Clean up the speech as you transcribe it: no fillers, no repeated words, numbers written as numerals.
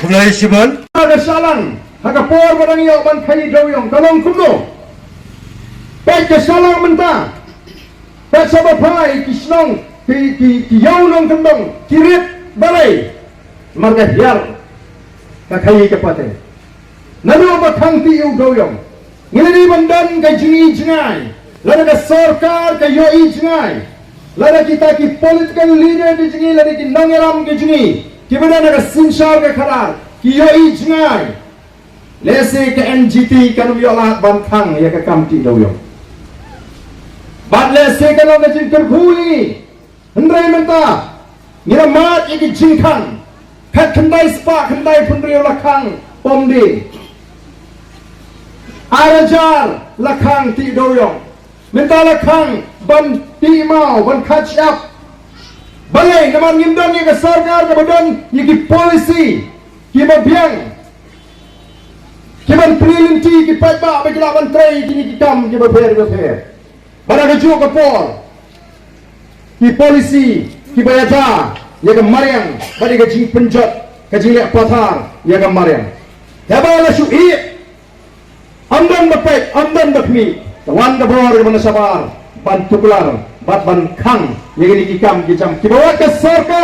Mulai Simon ada salang haka por barang iyo ban khai drawyong kalong kumno baik ke salang menta baik sabapai kisnong ki yaunong kendong kirit balai marga hiar ka khai ke pate nanu ba khang ti u drawyong ngilani bandan ka jingi jingai lada ka sarkar ka yoi jingai lada kita ki political leader di jingi lada ki nangeram ke jingi Kibana naga sinsar ke karar kiyoi jingai lese ke NGT kanum yola bantang ya ke kamti doyo bad lese ke lo ngajin kerhuli hendrai menta ngira mat iki jingkang kat kendai spa kendai pendri lakang pomdi arajar lakang ti doyo menta lakang ban ti mau ban catch up balai naman ngimdan ni ke sarkar ke badan ni ki polisi ki babiang ki ban prilinti ki paiba bagi lawan trai ki ki kam ki baber bara ke jo ke por ki polisi ki bayaja ya ke mariang bagi ke jing penjot ke jing lek pathar ya ke mariang ya bala syu i amdan bapet amdan bakmi tawan ke bor ke mana sabar ban tukular bat ban khang yang ini kikam kicam kibawa ke sarkar